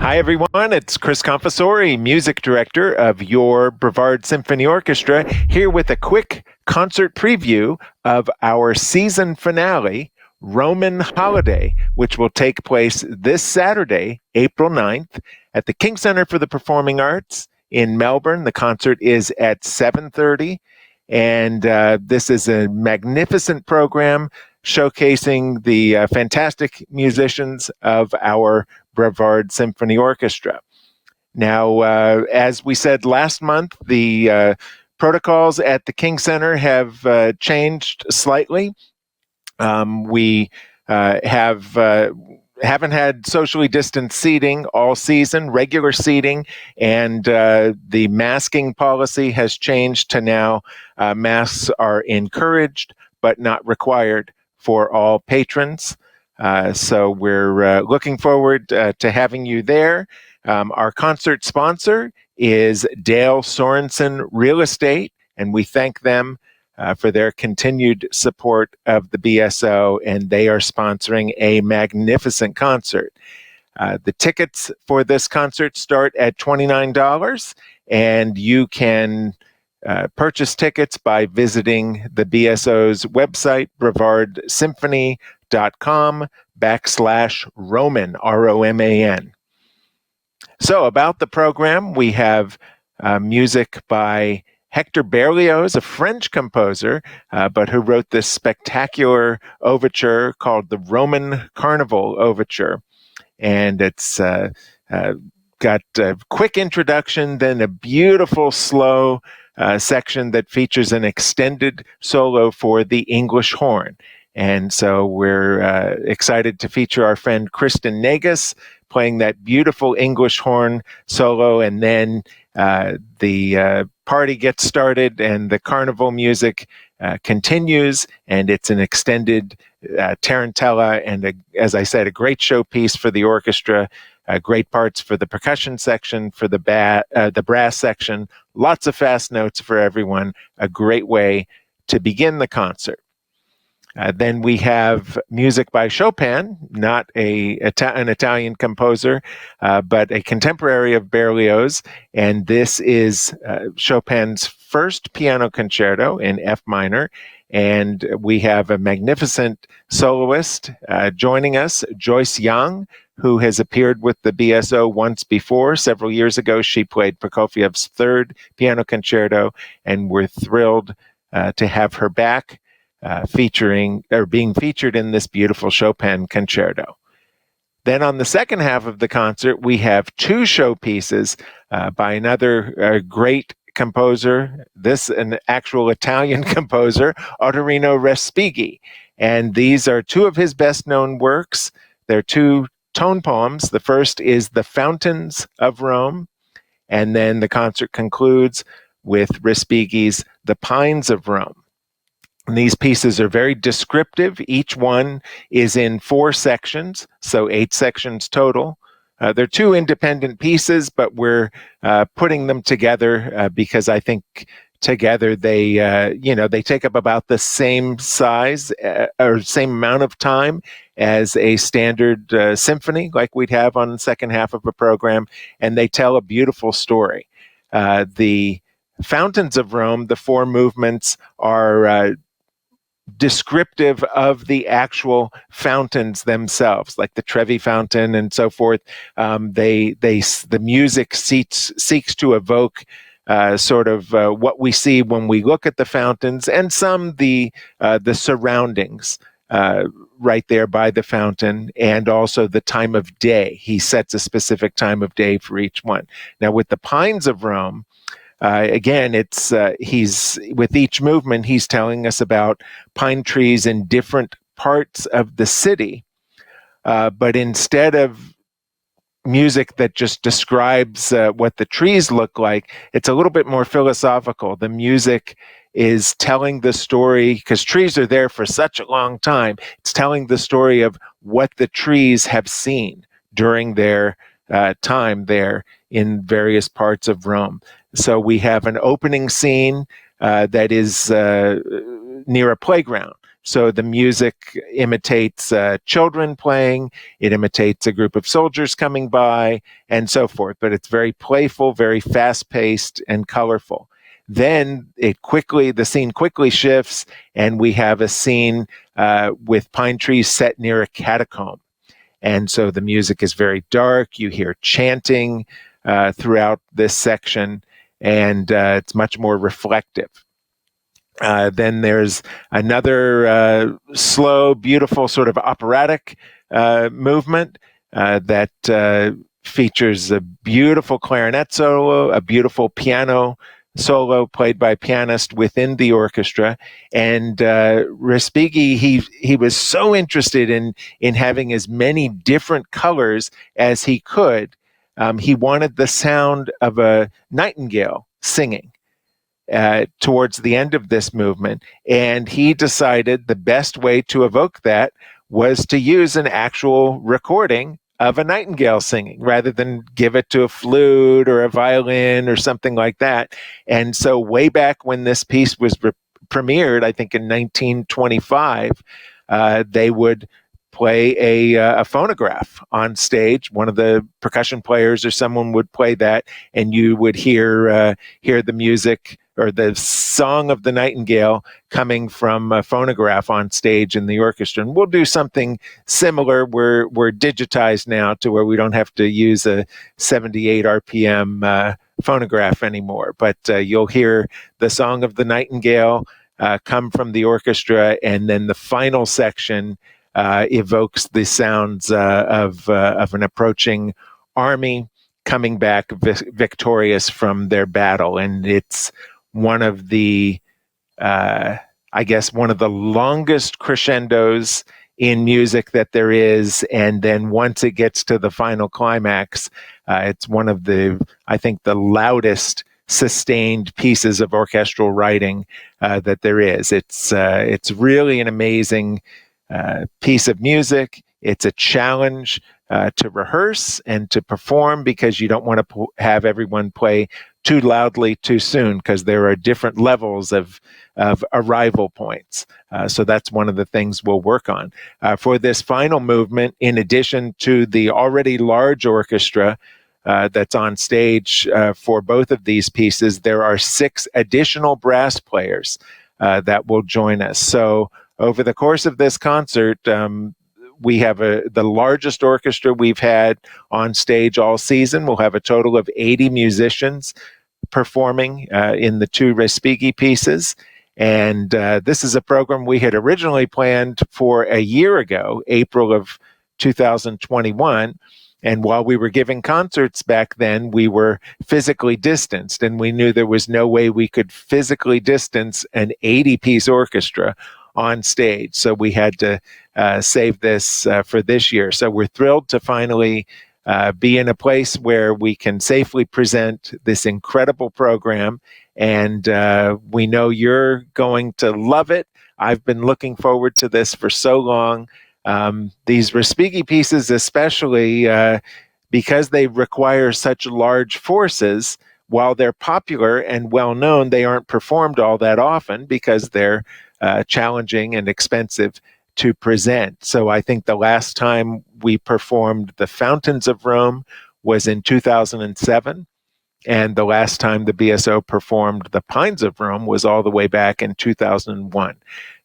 Hi, everyone. It's Chris Confessore, music director of your Brevard Symphony Orchestra, here with a quick concert preview of our season finale, Roman Holiday, which will take place this Saturday, April 9th, at the King Center for the Performing Arts in Melbourne. The concert is at 7:30, and this is a magnificent program showcasing the fantastic musicians of our Brevard Symphony Orchestra. Now, as we said last month, the protocols at the King Center have changed slightly. We haven't had socially distanced seating all season, regular seating, and the masking policy has changed to now masks are encouraged but not required for all patrons. So we're looking forward to having you there. Our concert sponsor is Dale Sorensen Real Estate, and we thank them for their continued support of the BSO, and they are sponsoring a magnificent concert. The tickets for this concert start at $29, and you can purchase tickets by visiting the BSO's website, brevardsymphony.com/Roman, ROMAN. So about the program, we have music by Hector Berlioz, a French composer, but who wrote this spectacular overture called the Roman Carnival Overture. And it's got a quick introduction, then a beautiful, slow section that features an extended solo for the English horn. And so we're excited to feature our friend Kristen Negus playing that beautiful English horn solo, and then the party gets started and the carnival music continues, and it's an extended tarantella and, as I said, a great showpiece for the orchestra, great parts for the percussion section, for the brass section, lots of fast notes for everyone, a great way to begin the concert. Then we have music by Chopin, not an Italian composer, but a contemporary of Berlioz. And this is Chopin's first piano concerto in F minor. And we have a magnificent soloist joining us, Joyce Yang, who has appeared with the BSO once before. Several years ago, she played Prokofiev's third piano concerto, and we're thrilled to have her back. Being featured in this beautiful Chopin concerto. Then on the second half of the concert, we have two showpieces by another great composer, an actual Italian composer, Ottorino Respighi. And these are two of his best-known works. They're two tone poems. The first is The Fountains of Rome, and then the concert concludes with Respighi's The Pines of Rome. And these pieces are very descriptive. Each one is in 4 sections, so 8 sections total. They're 2 independent pieces, but we're putting them together because I think together they take up about the same size or same amount of time as a standard symphony like we'd have on the second half of a program, and they tell a beautiful story. The Fountains of Rome, the 4 movements, are descriptive of the actual fountains themselves, like the Trevi Fountain and so forth. The music seeks to evoke sort of what we see when we look at the fountains, and some the surroundings right there by the fountain, and also the time of day. He sets a specific time of day for each one. Now, with the Pines of Rome, again, it's he's with each movement, he's telling us about pine trees in different parts of the city. But instead of music that just describes what the trees look like, it's a little bit more philosophical. The music is telling the story, because trees are there for such a long time. It's telling the story of what the trees have seen during their time there in various parts of Rome. So we have an opening scene that is near a playground. So the music imitates children playing, it imitates a group of soldiers coming by, and so forth. But it's very playful, very fast-paced, and colorful. Then the scene quickly shifts, and we have a scene with pine trees set near a catacomb. And so the music is very dark. You hear chanting throughout this section, and it's much more reflective. Then there's another slow, beautiful, sort of operatic movement that features a beautiful clarinet solo, a beautiful piano solo played by a pianist within the orchestra. And Respighi, he was so interested in having as many different colors as he could. He wanted the sound of a nightingale singing towards the end of this movement, and he decided the best way to evoke that was to use an actual recording of a nightingale singing rather than give it to a flute or a violin or something like that. And so way back when this piece was premiered, I think in 1925, they would play a phonograph on stage. One of the percussion players or someone would play that, and you would hear the music or the song of the nightingale coming from a phonograph on stage in the orchestra. And we'll do something similar. We're digitized now to where we don't have to use a 78 RPM phonograph anymore. But you'll hear the song of the nightingale come from the orchestra, and then the final section evokes the sounds of an approaching army coming back victorious from their battle. And it's one of the, I guess, one of the longest crescendos in music that there is. And then once it gets to the final climax, it's one of the, I think, the loudest sustained pieces of orchestral writing that there is. It's really an amazing piece of music. It's a challenge to rehearse and to perform because you don't want to have everyone play too loudly too soon, because there are different levels of arrival points. So that's one of the things we'll work on. For this final movement, in addition to the already large orchestra that's on stage for both of these pieces, there are 6 additional brass players that will join us. So over the course of this concert, we have the largest orchestra we've had on stage all season. We'll have a total of 80 musicians performing in the 2 Respighi pieces. And this is a program we had originally planned for a year ago, April of 2021. And while we were giving concerts back then, we were physically distanced, and we knew there was no way we could physically distance an 80-piece orchestra on stage. So we had to save this for this year. So we're thrilled to finally be in a place where we can safely present this incredible program. And we know you're going to love it. I've been looking forward to this for so long. These Respighi pieces, especially because they require such large forces, while they're popular and well-known, they aren't performed all that often because they're challenging and expensive to present. So I think the last time we performed the Fountains of Rome was in 2007. And the last time the BSO performed the Pines of Rome was all the way back in 2001.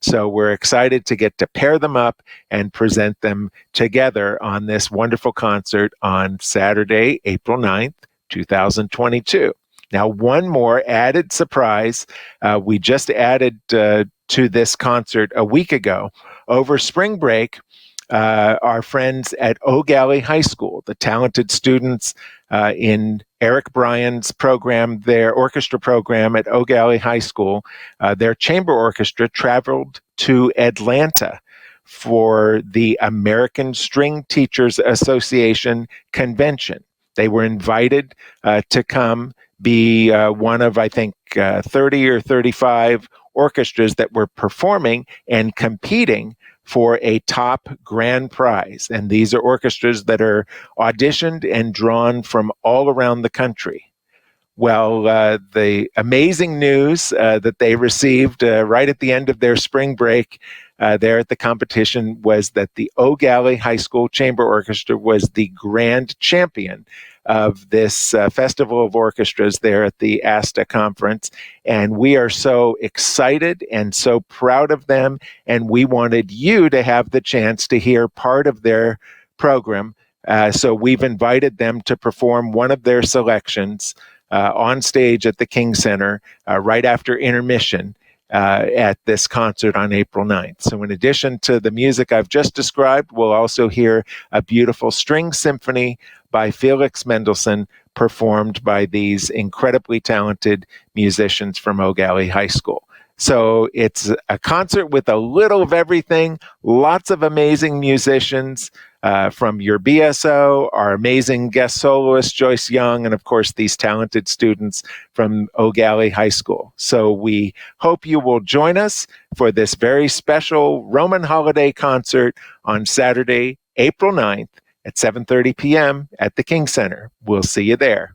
So we're excited to get to pair them up and present them together on this wonderful concert on Saturday, April 9th, 2022. Now, one more added surprise. We just added to this concert a week ago. Over spring break, our friends at O'Galley High School, the talented students in Eric Bryan's program, their orchestra program at O'Galley High School, their chamber orchestra traveled to Atlanta for the American String Teachers Association convention. They were invited to come be one of, I think, 30 or 35 orchestras that were performing and competing for a top grand prize. And these are orchestras that are auditioned and drawn from all around the country. Well, the amazing news that they received right at the end of their spring break there at the competition was that the O'Galley High School Chamber Orchestra was the grand champion of this Festival of Orchestras there at the ASTA conference. And we are so excited and so proud of them. And we wanted you to have the chance to hear part of their program. So we've invited them to perform one of their selections on stage at the King Center right after intermission at this concert on April 9th. So in addition to the music I've just described, we'll also hear a beautiful string symphony by Felix Mendelsohn performed by these incredibly talented musicians from O'Galley High School. So it's a concert with a little of everything, lots of amazing musicians from your BSO, our amazing guest soloist, Joyce Yang, and of course, these talented students from O'Galley High School. So we hope you will join us for this very special Roman holiday concert on Saturday, April 9th at 7:30 p.m. at the King Center. We'll see you there.